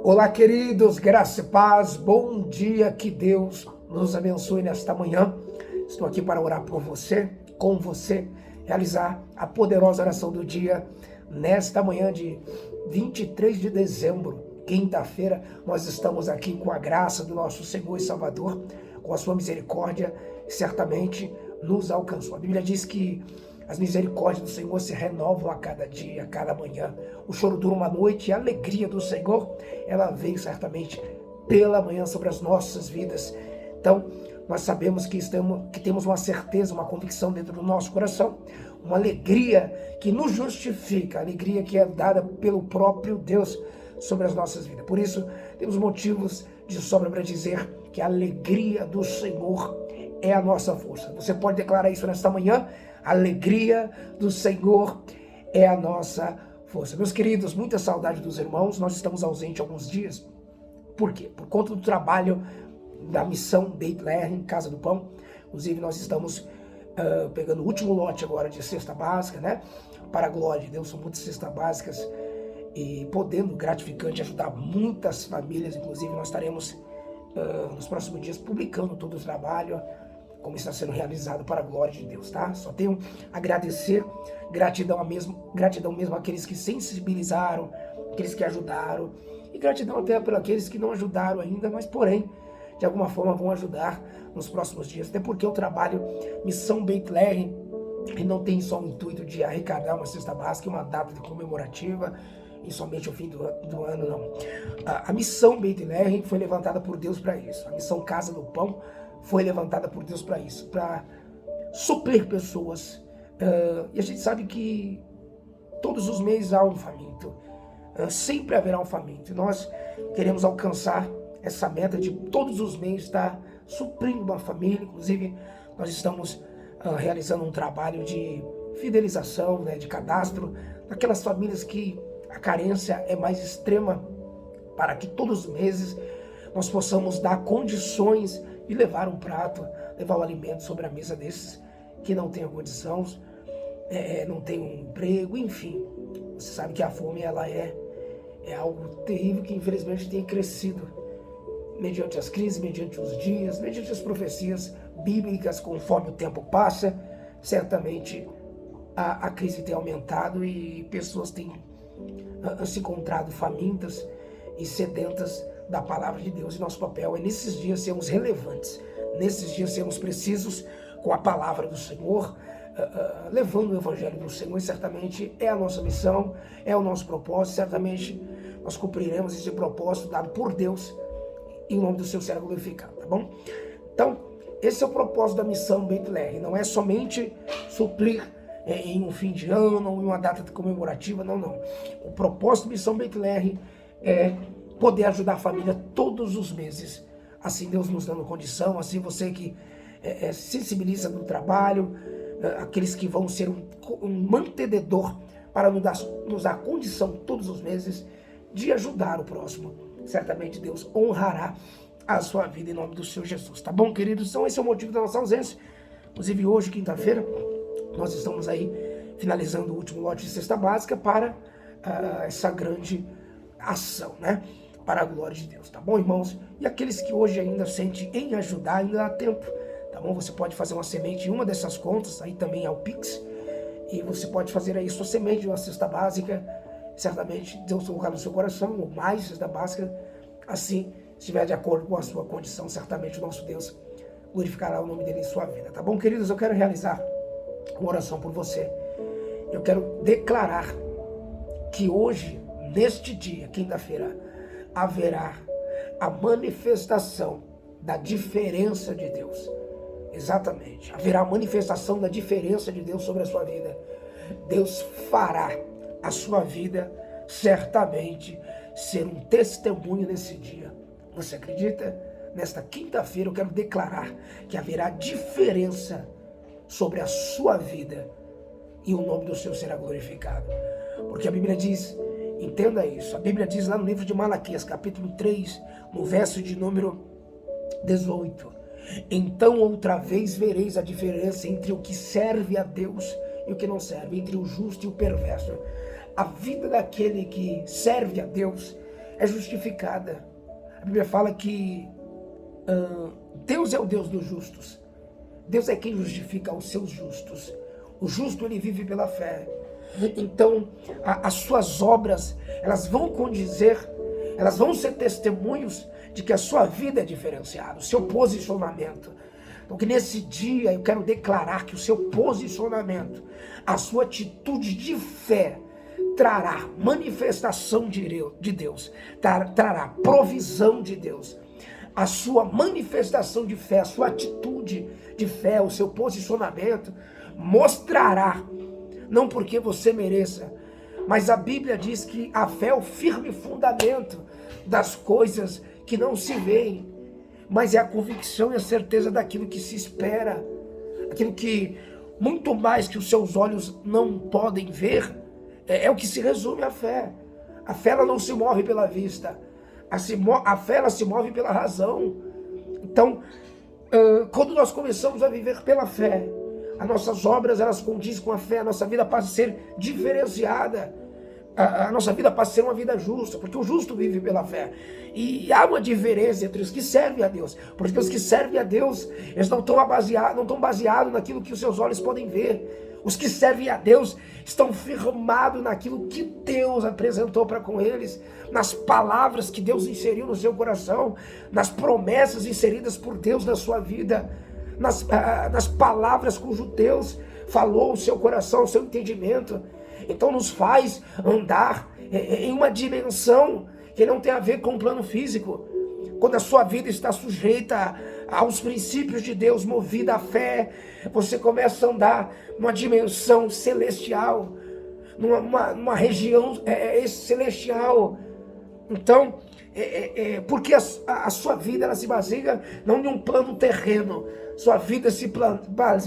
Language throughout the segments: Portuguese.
Olá, queridos, graça e paz, bom dia, que Deus nos abençoe nesta manhã. Estou aqui para orar por você, com você, realizar a poderosa oração do dia nesta manhã de 23 de dezembro, quinta-feira. Nós estamos aqui com a graça do nosso Senhor e Salvador, com a sua misericórdia, certamente nos alcançou. A Bíblia diz que as misericórdias do Senhor se renovam a cada dia, a cada manhã. O choro dura uma noite e a alegria do Senhor, ela veio certamente pela manhã sobre as nossas vidas. Então, nós sabemos que temos uma certeza, uma convicção dentro do nosso coração, uma alegria que nos justifica, a alegria que é dada pelo próprio Deus sobre as nossas vidas. Por isso, temos motivos de sobra para dizer que a alegria do Senhor é a nossa força. Você pode declarar isso nesta manhã? A alegria do Senhor é a nossa força. Meus queridos, muita saudade dos irmãos. Nós estamos ausentes alguns dias. Por quê? Por conta do trabalho da missão Beit Lehem, Casa do Pão. Inclusive, nós estamos pegando o último lote agora de cesta básica, né? Para a glória de Deus, são muitas cestas básicas e podendo, gratificante, ajudar muitas famílias. Inclusive, nós estaremos nos próximos dias publicando todo o trabalho, como está sendo realizado para a glória de Deus, tá? Só tenho a agradecer, gratidão mesmo àqueles que sensibilizaram, aqueles que ajudaram, e gratidão até por aqueles que não ajudaram ainda, mas porém, de alguma forma vão ajudar nos próximos dias, até porque o trabalho Missão Beit Lehem, e não tem só o intuito de arrecadar uma cesta básica, uma data comemorativa, e somente o fim do ano, não. A missão Beit Lehem foi levantada por Deus para isso, a missão Casa do Pão foi levantada por Deus para isso, para suprir pessoas. E a gente sabe que todos os meses há um faminto, sempre haverá um faminto. E nós queremos alcançar essa meta de todos os meses estar suprindo uma família. Inclusive, nós estamos realizando um trabalho de fidelização, né, de cadastro, daquelas famílias que a carência é mais extrema, para que todos os meses nós possamos dar condições de levar um prato, levar o alimento sobre a mesa desses que não têm condição, não têm um emprego, enfim. Você sabe que a fome ela é algo terrível que infelizmente tem crescido mediante as crises, mediante os dias, mediante as profecias bíblicas. Conforme o tempo passa, certamente a crise tem aumentado e pessoas têm se encontrado famintas e sedentas da palavra de Deus. E nosso papel é nesses dias sermos relevantes, nesses dias sermos precisos com a palavra do Senhor, levando o evangelho do Senhor. E certamente é a nossa missão, é o nosso propósito. Certamente nós cumpriremos esse propósito dado por Deus, e o nome do Senhor será glorificado, tá bom? Então, esse é o propósito da missão Beit Lehem. Não é somente suprir em um fim de ano ou em uma data comemorativa, não. O propósito da missão Beit Lehem é poder ajudar a família todos os meses. Assim Deus nos dando condição, assim você que sensibiliza no trabalho, aqueles que vão ser um mantenedor para nos dar condição todos os meses de ajudar o próximo. Certamente Deus honrará a sua vida em nome do Senhor Jesus. Tá bom, queridos? Então esse é o motivo da nossa ausência. Inclusive hoje, quinta-feira, nós estamos aí finalizando o último lote de cesta básica para essa grande ação, né? Para a glória de Deus, tá bom, irmãos? E aqueles que hoje ainda sentem em ajudar, ainda dá tempo, tá bom? Você pode fazer uma semente em uma dessas contas, aí também é o Pix, e você pode fazer aí sua semente de uma cesta básica. Certamente Deus colocar no seu coração, ou mais cesta básica, assim, se estiver de acordo com a sua condição, certamente o nosso Deus glorificará o nome dele em sua vida, tá bom, queridos? Eu quero realizar uma oração por você. Eu quero declarar que hoje, neste dia, quinta-feira, haverá a manifestação da diferença de Deus. Exatamente. Haverá a manifestação da diferença de Deus sobre a sua vida. Deus fará a sua vida certamente ser um testemunho nesse dia. Você acredita? Nesta quinta-feira eu quero declarar que haverá diferença sobre a sua vida e o nome do Senhor será glorificado. Porque a Bíblia diz, entenda isso, a Bíblia diz lá no livro de Malaquias, capítulo 3, no verso de número 18: então outra vez vereis a diferença entre o que serve a Deus e o que não serve, entre o justo e o perverso. A vida daquele que serve a Deus é justificada. A Bíblia fala que Deus é o Deus dos justos. Deus é quem justifica os seus justos. O justo, ele vive pela fé. Então, as suas obras, elas vão condizer, elas vão ser testemunhos de que a sua vida é diferenciada, o seu posicionamento. Então, que nesse dia eu quero declarar que o seu posicionamento, a sua atitude de fé, trará manifestação de Deus, trará provisão de Deus. A sua manifestação de fé, a sua atitude de fé, o seu posicionamento, mostrará, não porque você mereça, mas a Bíblia diz que a fé é o firme fundamento das coisas que não se veem, mas é a convicção e a certeza daquilo que se espera, aquilo que muito mais que os seus olhos não podem ver, é o que se resume à fé. A fé, ela não se move pela vista, a fé, ela se move pela razão. Então, quando nós começamos a viver pela fé, as nossas obras, elas condizem com a fé, a nossa vida passa a ser diferenciada, a nossa vida passa a ser uma vida justa, porque o justo vive pela fé. E há uma diferença entre os que servem a Deus, porque os que servem a Deus, eles não estão baseados naquilo que os seus olhos podem ver. Os que servem a Deus estão firmados naquilo que Deus apresentou para com eles, nas palavras que Deus inseriu no seu coração, nas promessas inseridas por Deus na sua vida, nas palavras cujo Deus falou o seu coração, o seu entendimento. Então nos faz andar em uma dimensão que não tem a ver com o plano físico. Quando a sua vida está sujeita aos princípios de Deus, movida à fé, você começa a andar numa dimensão celestial, numa região celestial. Então, porque a sua vida, ela se baseia não em um plano terreno, sua vida se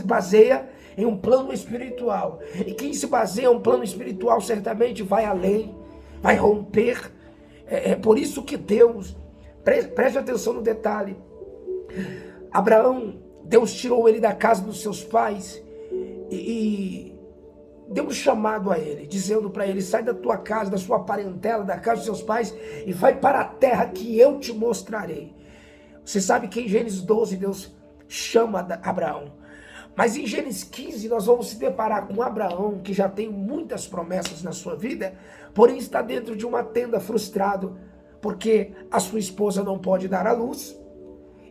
baseia em um plano espiritual. E quem se baseia em um plano espiritual certamente vai além, vai romper. É por isso que Deus, preste atenção no detalhe, Abraão, Deus tirou ele da casa dos seus pais e deu um chamado a ele, dizendo para ele: sai da tua casa, da sua parentela, da casa dos seus pais e vai para a terra que eu te mostrarei. Você sabe que em Gênesis 12 Deus chama Abraão, mas em Gênesis 15 nós vamos se deparar com Abraão, que já tem muitas promessas na sua vida, porém está dentro de uma tenda frustrado, porque a sua esposa não pode dar à luz.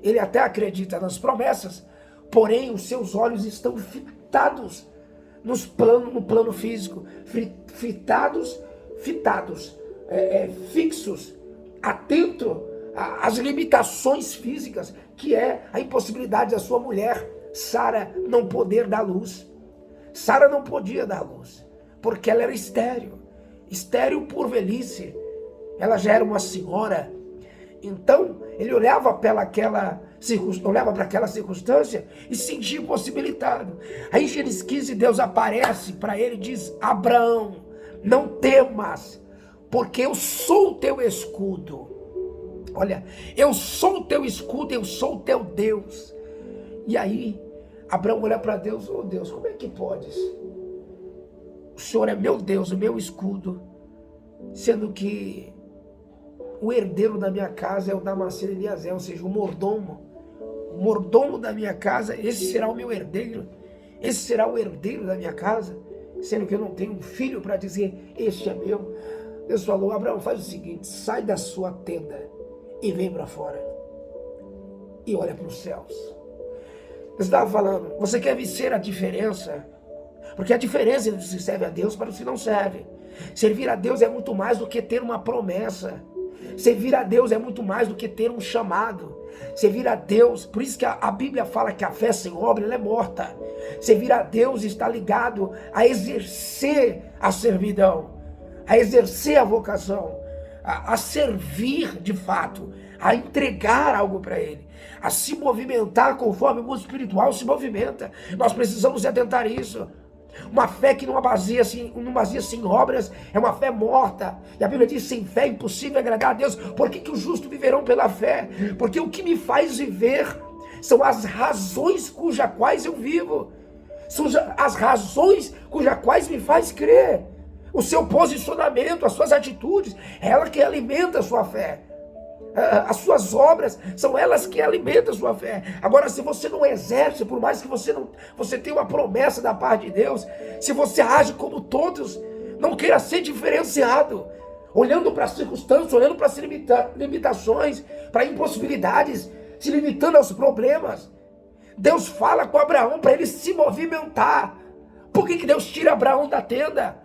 Ele até acredita nas promessas, porém os seus olhos estão fitados no plano físico, fixos, atento às limitações físicas, que é a impossibilidade da sua mulher, Sara, não poder dar luz. Sara não podia dar luz, porque ela era estéril por velhice, ela já era uma senhora. Então, ele olhava para aquela circunstância e se sentia impossibilitado. Aí em Gênesis 15, Deus aparece para ele e diz: Abraão, não temas, porque eu sou o teu escudo. Olha, eu sou o teu escudo, eu sou o teu Deus. E aí, Abraão olha para Deus: oh Deus, como é que podes? O Senhor é meu Deus, o meu escudo, sendo que o herdeiro da minha casa é o Damasceno Eliezer, ou seja, o mordomo da minha casa, esse será o meu herdeiro, esse será o herdeiro da minha casa, sendo que eu não tenho um filho para dizer, este é meu. Deus falou: Abraão, faz o seguinte, sai da sua tenda e vem para fora, e olha para os céus. Deus estava falando: você quer vencer a diferença? Porque a diferença entre os que servem a Deus para os que não servem. Servir a Deus é muito mais do que ter uma promessa. Servir a Deus é muito mais do que ter um chamado. Servir a Deus, por isso que a Bíblia fala que a fé sem obra, ela é morta. Servir a Deus está ligado a exercer a servidão, a exercer a vocação, a servir de fato, a entregar algo para Ele, a se movimentar conforme o mundo espiritual se movimenta. Nós precisamos atentar isso. Uma fé que não baseia-se em obras é uma fé morta. E a Bíblia diz: sem fé é impossível agradar a Deus. Por que os justos viverão pela fé? Porque o que me faz viver são as razões cuja quais eu vivo. São as razões cuja quais me faz crer. O seu posicionamento, as suas atitudes, é ela que alimenta a sua fé. As suas obras são elas que alimentam a sua fé. Agora, se você não exerce, por mais que você tenha uma promessa da parte de Deus, se você age como todos, não queira ser diferenciado, olhando para as circunstâncias, olhando para as limitações, para impossibilidades, se limitando aos problemas. Deus fala com Abraão para ele se movimentar. Por que Deus tira Abraão da tenda?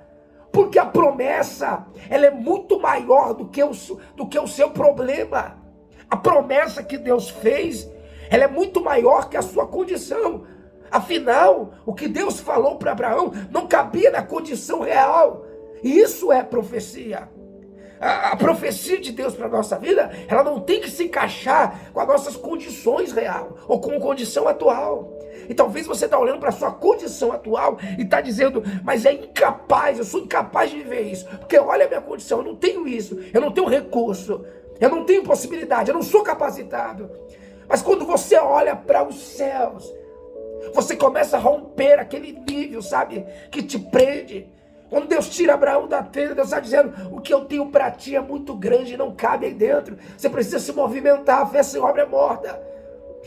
Porque a promessa, ela é muito maior do que o seu problema. A promessa que Deus fez, ela é muito maior que a sua condição. Afinal, o que Deus falou para Abraão não cabia na condição real. E isso é profecia. A profecia de Deus para a nossa vida, ela não tem que se encaixar com as nossas condições reais ou com a condição atual. E talvez você está olhando para a sua condição atual e está dizendo, mas é incapaz, eu sou incapaz de viver isso. Porque olha a minha condição, eu não tenho isso, eu não tenho recurso, eu não tenho possibilidade, eu não sou capacitado. Mas quando você olha para os céus, você começa a romper aquele nível, sabe, que te prende. Quando Deus tira Abraão da tenda, Deus está dizendo, o que eu tenho para ti é muito grande, não cabe aí dentro. Você precisa se movimentar, a fé sem obra é morta.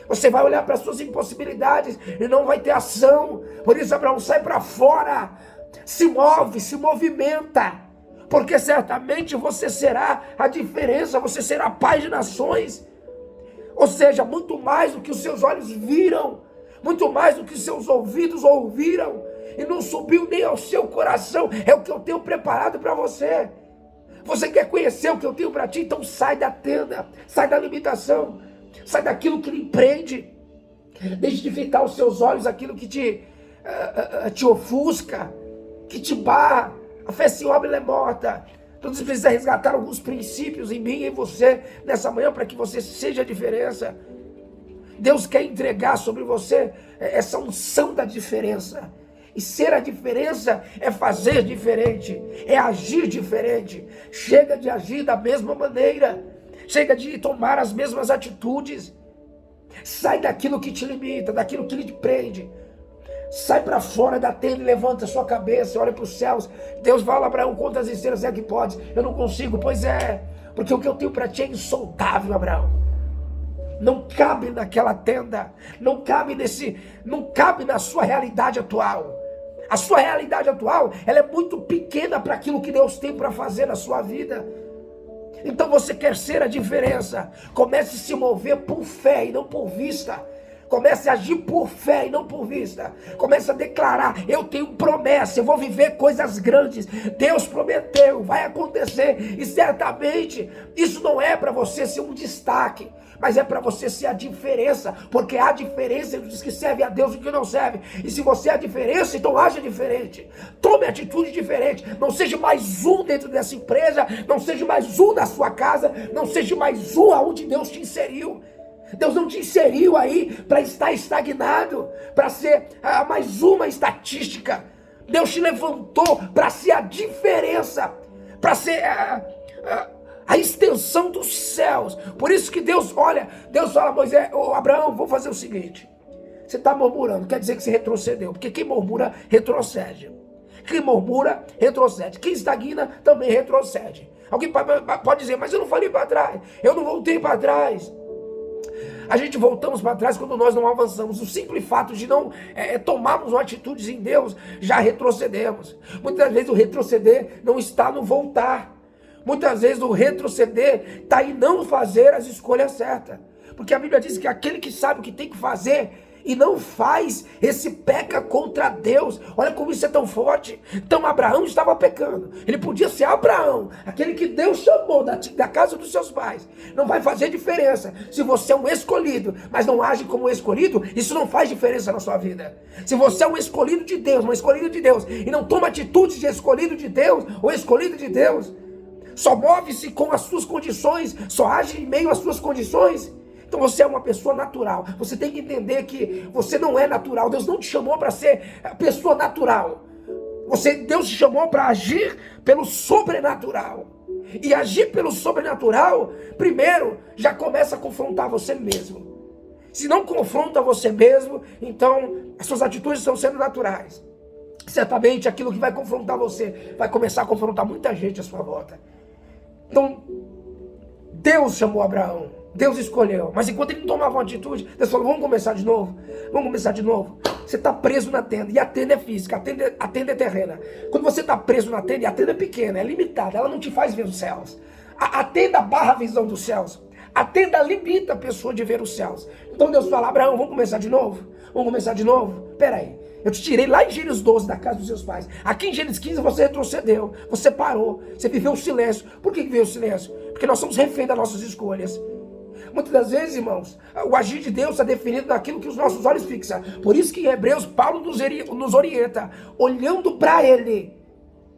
Você vai olhar para as suas impossibilidades e não vai ter ação. Por isso, Abraão, sai para fora, se move, se movimenta. Porque certamente você será a diferença, você será pai de nações. Ou seja, muito mais do que os seus olhos viram, muito mais do que os seus ouvidos ouviram, e não subiu nem ao seu coração, é o que eu tenho preparado para você. Você quer conhecer o que eu tenho para ti? Então sai da tenda, sai da limitação, sai daquilo que lhe prende. Deixe de fitar os seus olhos aquilo que te ofusca, que te barra. A fé sem obra é morta. Então você precisa resgatar alguns princípios em mim e em você nessa manhã para que você seja a diferença. Deus quer entregar sobre você essa unção da diferença. E ser a diferença é fazer diferente, é agir diferente. Chega de agir da mesma maneira, chega de tomar as mesmas atitudes. Sai daquilo que te limita, daquilo que lhe prende. Sai para fora da tenda e levanta a sua cabeça, olha para os céus. Deus fala para Abraão, quantas estrelas é que pode? Eu não consigo, pois é, porque o que eu tenho para ti é insondável, Abraão. Não cabe naquela tenda, não cabe na sua realidade atual. A sua realidade atual, ela é muito pequena para aquilo que Deus tem para fazer na sua vida. Então você quer ser a diferença, comece a se mover por fé e não por vista. Comece a agir por fé e não por vista. Comece a declarar, eu tenho promessa, eu vou viver coisas grandes. Deus prometeu, vai acontecer. E certamente isso não é para você ser um destaque, mas é para você ser a diferença. Porque há diferença entre os que servem a Deus e os que não servem. E se você é a diferença, então haja diferente. Tome atitude diferente. Não seja mais um dentro dessa empresa, não seja mais um na sua casa, não seja mais um aonde Deus te inseriu. Deus não te inseriu aí para estar estagnado, para ser mais uma estatística. Deus te levantou para ser a diferença, para ser a extensão dos céus. Por isso que Deus fala a Moisés, Abraão, vou fazer o seguinte. Você está murmurando, quer dizer que você retrocedeu, porque quem murmura, retrocede. Quem murmura, retrocede. Quem estagna, também retrocede. Alguém pode dizer, mas eu não falei para trás, eu não voltei para trás. A gente voltamos para trás quando nós não avançamos. O simples fato de não tomarmos uma atitude em Deus, já retrocedemos. Muitas vezes o retroceder não está no voltar. Muitas vezes o retroceder está em não fazer as escolhas certas. Porque a Bíblia diz que aquele que sabe o que tem que fazer e não faz, esse peca contra Deus. Olha como isso é tão forte. Então Abraão estava pecando. Ele podia ser Abraão, aquele que Deus chamou da casa dos seus pais. Não vai fazer diferença. Se você é um escolhido, mas não age como um escolhido, isso não faz diferença na sua vida. Se você é um escolhido de Deus, uma escolhida de Deus, e não toma atitudes de escolhido de Deus, ou escolhido de Deus, só move-se com as suas condições, só age em meio às suas condições, então você é uma pessoa natural. Você tem que entender que você não é natural. Deus não te chamou para ser pessoa natural. Deus te chamou para agir pelo sobrenatural. E agir pelo sobrenatural, primeiro, já começa a confrontar você mesmo. Se não confronta você mesmo, então as suas atitudes estão sendo naturais. certamente aquilo que vai confrontar você vai começar a confrontar muita gente à sua volta. Então, Deus chamou Abraão, Deus escolheu, mas enquanto ele não tomava uma atitude, Deus falou, vamos começar de novo, vamos começar de novo. Você está preso na tenda, e a tenda é física, a tenda é terrena. Quando você está preso na tenda, e a tenda é pequena, é limitada, ela não te faz ver os céus. A tenda barra a visão dos céus. A tenda limita a pessoa de ver os céus. Então Deus fala, Abraão, vamos começar de novo? Vamos começar de novo? Peraí, eu te tirei lá em Gênesis 12 da casa dos seus pais. Aqui em Gênesis 15 você retrocedeu, você parou, você viveu o silêncio. Por que veio o silêncio? Porque nós somos reféns das nossas escolhas. Muitas das vezes, irmãos, o agir de Deus está definido naquilo que os nossos olhos fixam. Por isso que em Hebreus, Paulo nos orienta, olhando para ele.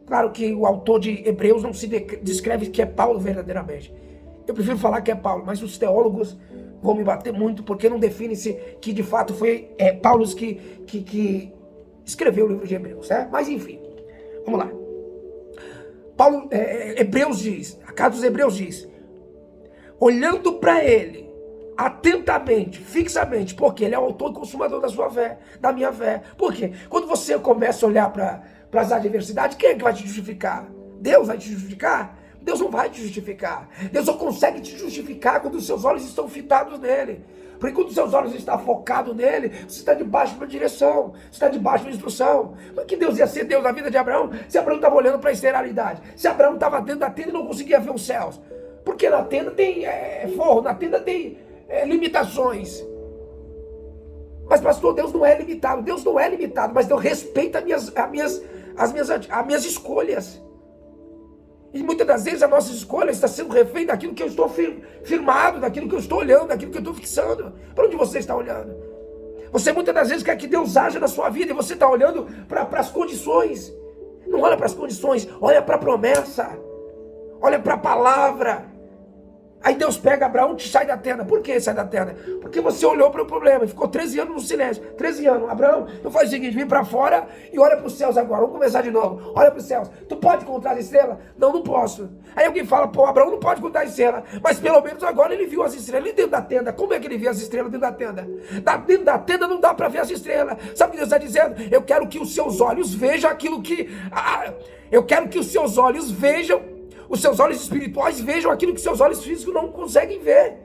Claro que o autor de Hebreus não se descreve que é Paulo verdadeiramente. Eu prefiro falar que é Paulo, mas os teólogos vão me bater muito, porque não define-se que de fato foi Paulo que escreveu o livro de Hebreus, né? Mas enfim, vamos lá. Paulo, Hebreus diz, a carta dos Hebreus diz, olhando para ele, atentamente, fixamente, porque ele é o autor e consumador da sua fé, da minha fé. Por quê? Quando você começa a olhar para as adversidades, quem é que vai te justificar? Deus vai te justificar? Deus não vai te justificar. Deus só consegue te justificar quando os seus olhos estão fitados nele. Porque quando os seus olhos estão focados nele, você está debaixo de uma direção, você está debaixo de uma instrução. Mas que Deus ia ser Deus na vida de Abraão se Abraão estava olhando para a externalidade? Se Abraão estava dentro da tenda e não conseguia ver os céus? Porque na tenda tem forro, na tenda tem limitações. Mas pastor, Deus não é limitado. Deus não é limitado, mas Deus respeita as minhas escolhas. E muitas das vezes a nossa escolha está sendo refém daquilo que eu estou firmado, daquilo que eu estou olhando, daquilo que eu estou fixando. Para onde você está olhando? Você muitas das vezes quer que Deus haja na sua vida e você está olhando para as condições. Não olha para as condições, olha para a promessa. Olha para a palavra. Aí Deus pega Abraão e te sai da tenda. Por que sai da tenda? Porque você olhou para o problema e ficou 13 anos no silêncio. 13 anos. Abraão, então faz o seguinte, vem para fora e olha para os céus agora. Vamos começar de novo. Olha para os céus. Tu pode contar as estrelas? Não, não posso. Aí alguém fala, pô, Abraão não pode contar as estrelas. Mas pelo menos agora ele viu as estrelas. Ele dentro da tenda. Como é que ele viu as estrelas dentro da tenda? Dentro da tenda não dá para ver as estrelas. Sabe o que Deus está dizendo? Eu quero que os seus olhos vejam aquilo que... eu quero que os seus olhos vejam... Os seus olhos espirituais vejam aquilo que seus olhos físicos não conseguem ver.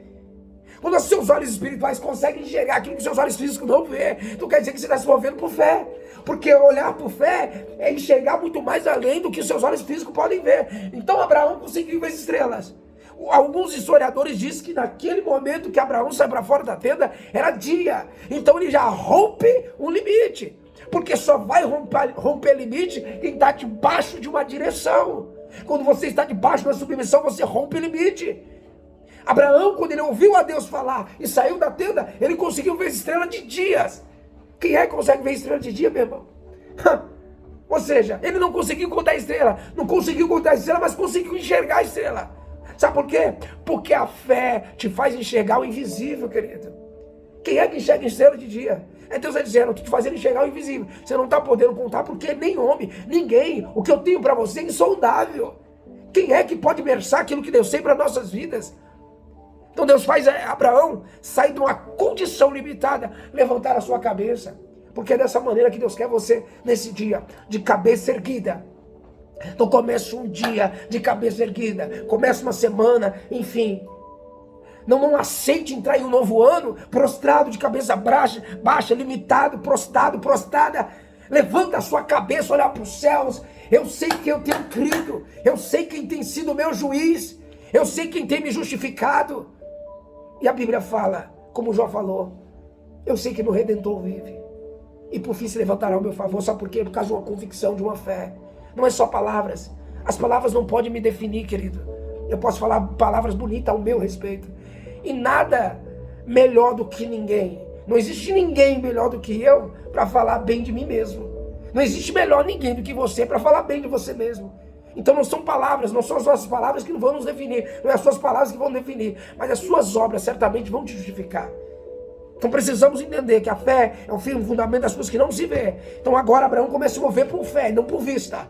Quando os seus olhos espirituais conseguem enxergar aquilo que seus olhos físicos não vê, então quer dizer que você está se movendo por fé. Porque olhar por fé é enxergar muito mais além do que os seus olhos físicos podem ver. Então Abraão conseguiu ver as estrelas. Alguns historiadores dizem que naquele momento que Abraão sai para fora da tenda, era dia. Então ele já rompe um limite. Porque só vai romper limite quem está debaixo de uma direção. Quando você está debaixo da submissão, você rompe o limite. Abraão, quando ele ouviu a Deus falar e saiu da tenda, ele conseguiu ver estrela de dias. Quem é que consegue ver estrela de dia, meu irmão? Ou seja, ele não conseguiu contar a estrela. Não conseguiu contar a estrela, mas conseguiu enxergar a estrela. Sabe por quê? Porque a fé te faz enxergar o invisível, querido. Quem é que enxerga estrela de dia? É Deus dizendo, te fazendo enxergar o invisível. Você não está podendo contar porque nem homem, ninguém. O que eu tenho para você é insondável. Quem é que pode versar aquilo que Deus tem para nossas vidas? Então Deus faz Abraão sair de uma condição limitada, levantar a sua cabeça. Porque é dessa maneira que Deus quer você nesse dia, de cabeça erguida. Então começa um dia de cabeça erguida, começa uma semana, enfim. Não aceite entrar em um novo ano prostrado, de cabeça baixa, limitado, prostrada. Levanta a sua cabeça, olha para os céus. Eu sei que eu tenho crido. Eu sei quem tem sido o meu juiz. Eu sei quem tem me justificado. E a Bíblia fala, como Jó falou, eu sei que meu Redentor vive. E por fim se levantará ao meu favor. Sabe por quê? Por causa de uma convicção, de uma fé. Não é só palavras. As palavras não podem me definir, querido. Eu posso falar palavras bonitas ao meu respeito. E nada melhor do que ninguém. Não existe ninguém melhor do que eu para falar bem de mim mesmo. Não existe melhor ninguém do que você para falar bem de você mesmo. Então não são palavras, não são as nossas palavras que vão nos definir. Não é as suas palavras que vão definir. Mas as suas obras certamente vão te justificar. Então precisamos entender que a fé é o fundamento das coisas que não se vê. Então agora Abraão começa a se mover por fé, não por vista.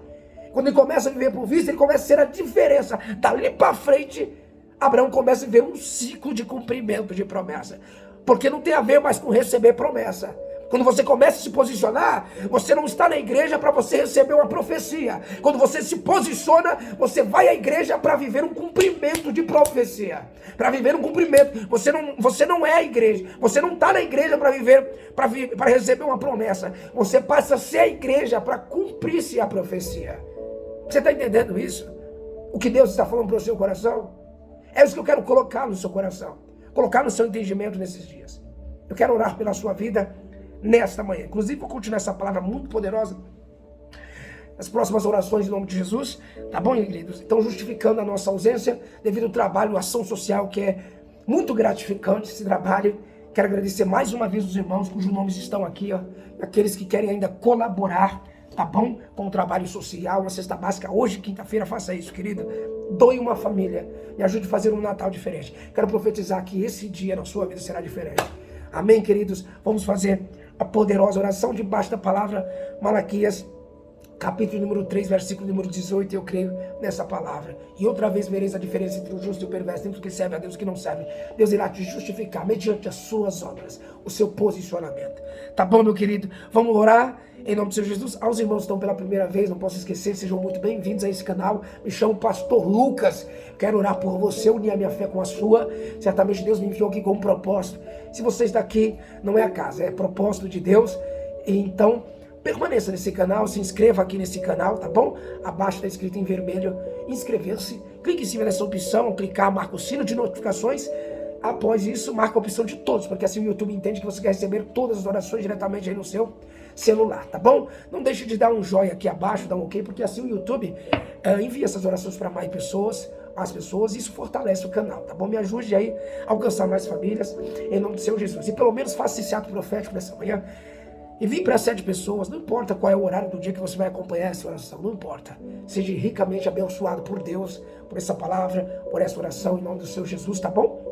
Quando ele começa a viver por vista, ele começa a ser a diferença. Dali para frente, Abraão começa a ver um ciclo de cumprimento de promessa. Porque não tem a ver mais com receber promessa. Quando você começa a se posicionar, você não está na igreja para você receber uma profecia. Quando você se posiciona, você vai à igreja para viver um cumprimento de profecia. Para viver um cumprimento. Você não é a igreja. Você não está na igreja para receber uma promessa. Você passa a ser a igreja para cumprir-se a profecia. Você está entendendo isso? O que Deus está falando para o seu coração? É isso que eu quero colocar no seu coração. Colocar no seu entendimento nesses dias. Eu quero orar pela sua vida nesta manhã. Inclusive, vou continuar essa palavra muito poderosa nas próximas orações em nome de Jesus. Tá bom, queridos? Então, justificando a nossa ausência devido ao trabalho, ação social, que é muito gratificante esse trabalho. Quero agradecer mais uma vez os irmãos cujos nomes estão aqui, ó, aqueles que querem ainda colaborar, tá bom? Com o trabalho social, uma cesta básica. Hoje, quinta-feira, faça isso, querido. Doe uma família. Me ajude a fazer um Natal diferente. Quero profetizar que esse dia na sua vida será diferente. Amém, queridos? Vamos fazer a poderosa oração debaixo da palavra Malaquias, capítulo número 3, versículo número 18, eu creio nessa palavra. E outra vez vereis a diferença entre o justo e o perverso, entre o que serve a Deus e o que não serve. Deus irá te justificar mediante as suas obras, o seu posicionamento. Tá bom, meu querido? Vamos orar em nome do Senhor Jesus. Aos irmãos que estão pela primeira vez, não posso esquecer, sejam muito bem-vindos a esse canal. Me chamo Pastor Lucas. Quero orar por você, unir a minha fé com a sua. Certamente Deus me enviou aqui com um propósito. Se você está aqui, não é a casa, é propósito de Deus. Então, permaneça nesse canal, se inscreva aqui nesse canal, tá bom? Abaixo está escrito em vermelho, inscrever-se. Clique em cima dessa opção, clicar, marca o sino de notificações. Após isso, marca a opção de todos, porque assim o YouTube entende que você quer receber todas as orações diretamente aí no seu celular, tá bom? Não deixe de dar um joinha aqui abaixo, dar um ok, porque assim o YouTube envia essas orações para mais pessoas, e isso fortalece o canal, tá bom? Me ajude aí a alcançar mais famílias, em nome do Senhor Jesus. E pelo menos faça esse ato profético nessa manhã. Envie para 7 pessoas, não importa qual é o horário do dia que você vai acompanhar essa oração, não importa. Seja ricamente abençoado por Deus, por essa palavra, por essa oração, em nome do Senhor Jesus, tá bom?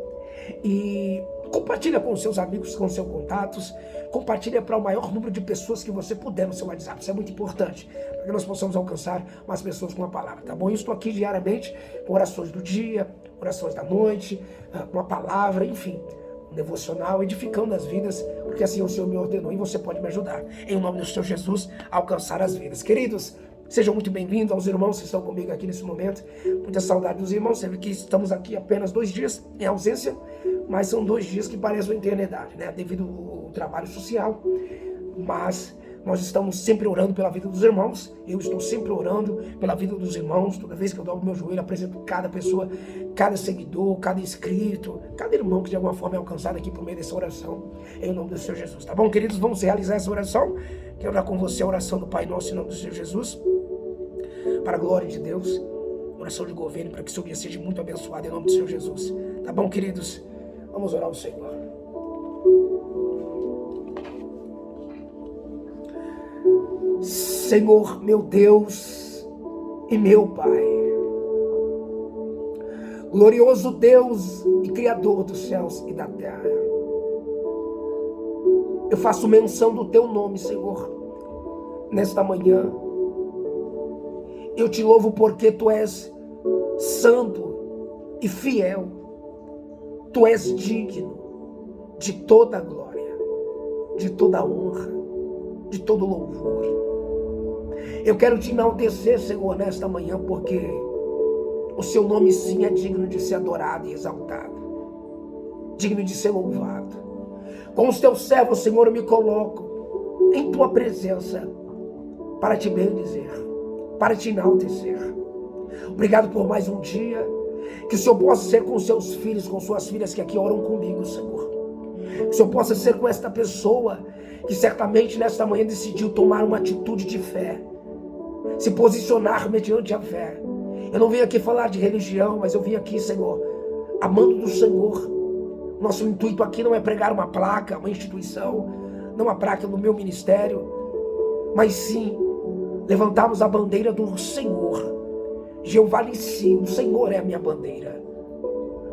E compartilha com os seus amigos, com os seus contatos, compartilha para o maior número de pessoas que você puder no seu WhatsApp, isso é muito importante, para que nós possamos alcançar mais pessoas com a palavra, tá bom? Eu estou aqui diariamente com orações do dia, orações da noite, com a palavra, enfim, devocional, edificando as vidas, porque assim o Senhor me ordenou e você pode me ajudar, em nome do Senhor Jesus, a alcançar as vidas. Queridos, sejam muito bem-vindos aos irmãos que estão comigo aqui nesse momento. Muita saudade dos irmãos, sempre que estamos aqui apenas 2 dias em ausência, mas são 2 dias que parecem uma eternidade, né? Devido ao trabalho social, mas nós estamos sempre orando pela vida dos irmãos. Eu estou sempre orando pela vida dos irmãos. Toda vez que eu dobro meu joelho, apresento cada pessoa, cada seguidor, cada inscrito, cada irmão que de alguma forma é alcançado aqui por meio dessa oração, em nome do Senhor Jesus. Tá bom, queridos? Vamos realizar essa oração. Quero orar com você a oração do Pai Nosso em nome do Senhor Jesus, para a glória de Deus. Oração de governo, para que seu dia seja muito abençoado em nome do Senhor Jesus. Tá bom, queridos? Vamos orar ao Senhor. Senhor, meu Deus e meu Pai, glorioso Deus e Criador dos céus e da terra, eu faço menção do Teu nome, Senhor, nesta manhã. Eu te louvo porque Tu és santo e fiel, Tu és digno de toda a glória, de toda a honra, de todo louvor. Eu quero te enaltecer, Senhor, nesta manhã, porque o seu nome sim é digno de ser adorado e exaltado, digno de ser louvado. Com os teus servos, Senhor, eu me coloco em tua presença para te bendizer, para te enaltecer. Obrigado por mais um dia, que o Senhor possa ser com seus filhos, com suas filhas que aqui oram comigo, Senhor. Que o Senhor possa ser com esta pessoa que certamente nesta manhã decidiu tomar uma atitude de fé, se posicionar mediante a fé. Eu não vim aqui falar de religião, mas eu vim aqui, Senhor, amando do Senhor. Nosso intuito aqui não é pregar uma placa, uma instituição, não uma placa no meu ministério, mas sim levantarmos a bandeira do Senhor. Jeová Nissi, o Senhor é a minha bandeira,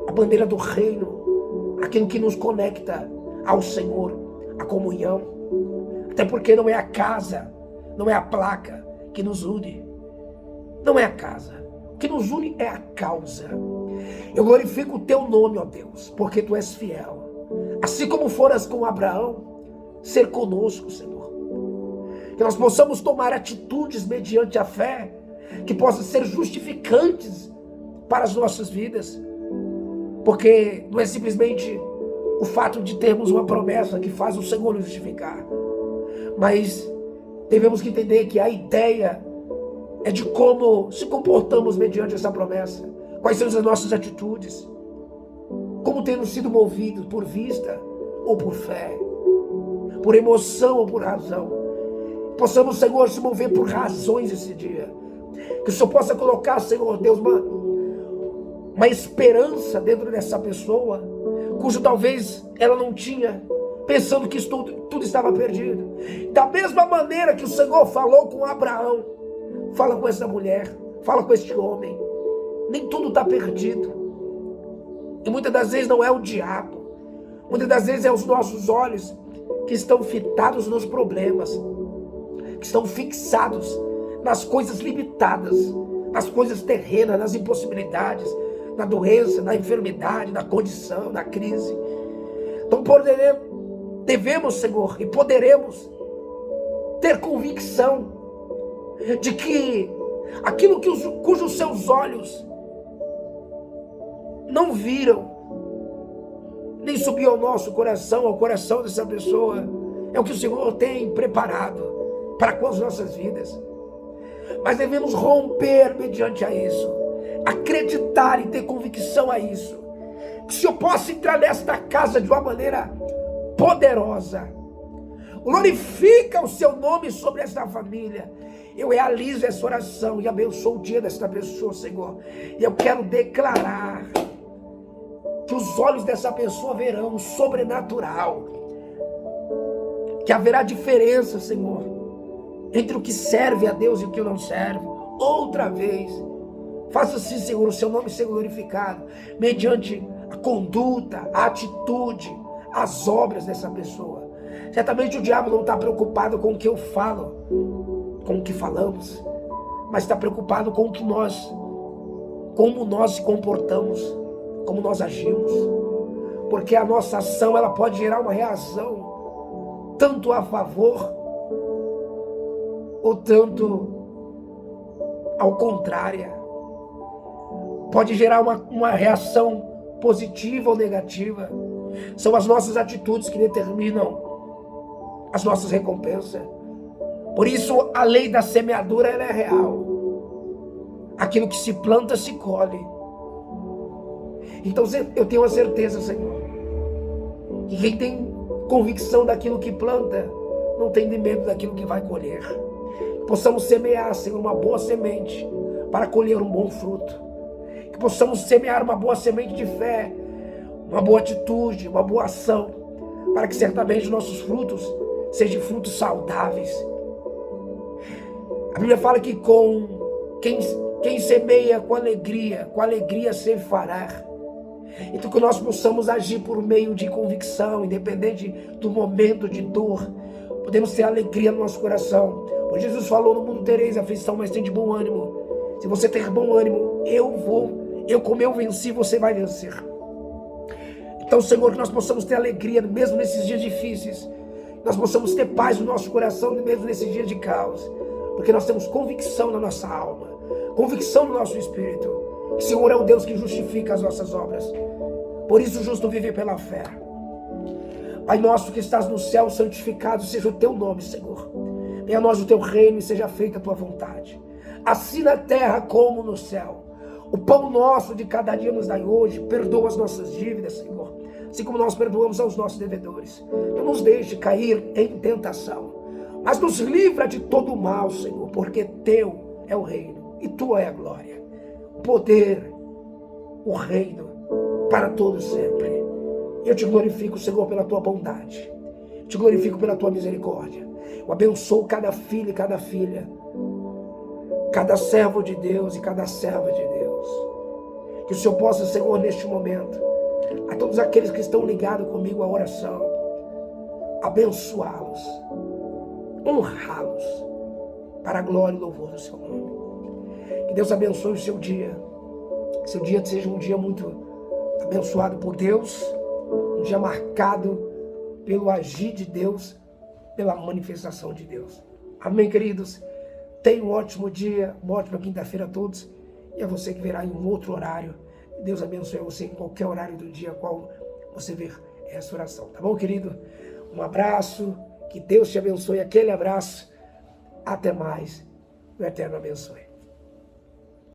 a bandeira do reino, aquilo que nos conecta ao Senhor, a comunhão. Até porque não é a casa, não é a placa que nos une, não é a casa. O que nos une é a causa. Eu glorifico o teu nome, ó Deus, porque tu és fiel. Assim como foras com Abraão, ser conosco, Senhor. Que nós possamos tomar atitudes mediante a fé, que possam ser justificantes para as nossas vidas. Porque não é simplesmente o fato de termos uma promessa que faz o Senhor nos justificar. Mas devemos entender que a ideia é de como se comportamos mediante essa promessa. Quais são as nossas atitudes. Como temos sido movidos por vista ou por fé. Por emoção ou por razão. Possamos, Senhor, se mover por razões esse dia. Que o Senhor possa colocar, Senhor Deus, uma esperança dentro dessa pessoa, cujo talvez ela não tinha, pensando que tudo estava perdido. Da mesma maneira que o Senhor falou com Abraão, fala com essa mulher, fala com este homem. Nem tudo está perdido. E muitas das vezes não é o diabo. Muitas das vezes é os nossos olhos que estão fitados nos problemas, que estão fixados nas coisas limitadas, nas coisas terrenas, nas impossibilidades, na doença, na enfermidade, na condição, na crise. Então devemos, Senhor, e poderemos ter convicção de que aquilo cujos seus olhos não viram, nem subiu ao nosso coração, ao coração dessa pessoa, é o que o Senhor tem preparado para com as nossas vidas. Mas devemos romper mediante a isso, acreditar e ter convicção a isso, que o Senhor possa entrar nesta casa de uma maneira poderosa. Glorifica o seu nome sobre esta família. Eu realizo essa oração e abençoo o dia desta pessoa, Senhor. E eu quero declarar que os olhos dessa pessoa verão o sobrenatural, que haverá diferença, Senhor, entre o que serve a Deus e o que não serve. Outra vez, faça-se, Senhor, o seu nome ser glorificado, mediante a conduta, a atitude, as obras dessa pessoa. Certamente o diabo não está preocupado com o que eu falo, com o que falamos, mas está preocupado com o que como nós se comportamos, como nós agimos. Porque a nossa ação, ela pode gerar uma reação, tanto a favor, ou tanto ao contrário. Pode gerar uma reação positiva ou negativa. São as nossas atitudes que determinam as nossas recompensas. Por isso a lei da semeadura, ela é real. Aquilo que se planta se colhe. Então eu tenho a certeza, Senhor, que quem tem convicção daquilo que planta não tem medo daquilo que vai colher. Possamos semear, Senhor, uma boa semente para colher um bom fruto. Que possamos semear uma boa semente de fé, uma boa atitude, uma boa ação, para que certamente nossos frutos sejam frutos saudáveis. A Bíblia fala que com quem semeia com alegria se fará. Então que nós possamos agir por meio de convicção, independente do momento de dor. Podemos ter alegria no nosso coração. Pois Jesus falou: no mundo tereis aflição, mas tem de bom ânimo. Se você ter bom ânimo, como eu venci, você vai vencer. Então, Senhor, que nós possamos ter alegria mesmo nesses dias difíceis. Nós possamos ter paz no nosso coração mesmo nesses dias de caos. Porque nós temos convicção na nossa alma, convicção no nosso espírito. O Senhor é o Deus que justifica as nossas obras. Por isso o justo vive pela fé. Pai nosso que estás no céu, santificado seja o teu nome, Senhor. Venha a nós o teu reino e seja feita a tua vontade, assim na terra como no céu. O pão nosso de cada dia nos dai hoje. Perdoa as nossas dívidas, Senhor, assim como nós perdoamos aos nossos devedores. Não nos deixe cair em tentação, mas nos livra de todo o mal, Senhor, porque teu é o reino e tua é a glória, o poder, o reino para todos sempre. Eu te glorifico, Senhor, pela tua bondade. Te glorifico pela tua misericórdia. Eu abençoo cada filho e cada filha, cada servo de Deus e cada serva de Deus. Que o Senhor possa, Senhor, neste momento, a todos aqueles que estão ligados comigo à oração, abençoá-los, honrá-los, para a glória e louvor do seu nome. Que Deus abençoe o seu dia. Que seu dia seja um dia muito abençoado por Deus, um dia marcado pelo agir de Deus pela manifestação de Deus. Amém, queridos? Tenha um ótimo dia, uma ótima quinta-feira a todos. E a você que verá em um outro horário. Deus abençoe você em qualquer horário do dia qual você ver essa oração. Tá bom, querido? Um abraço. Que Deus te abençoe. Aquele abraço. Até mais. O Eterno abençoe.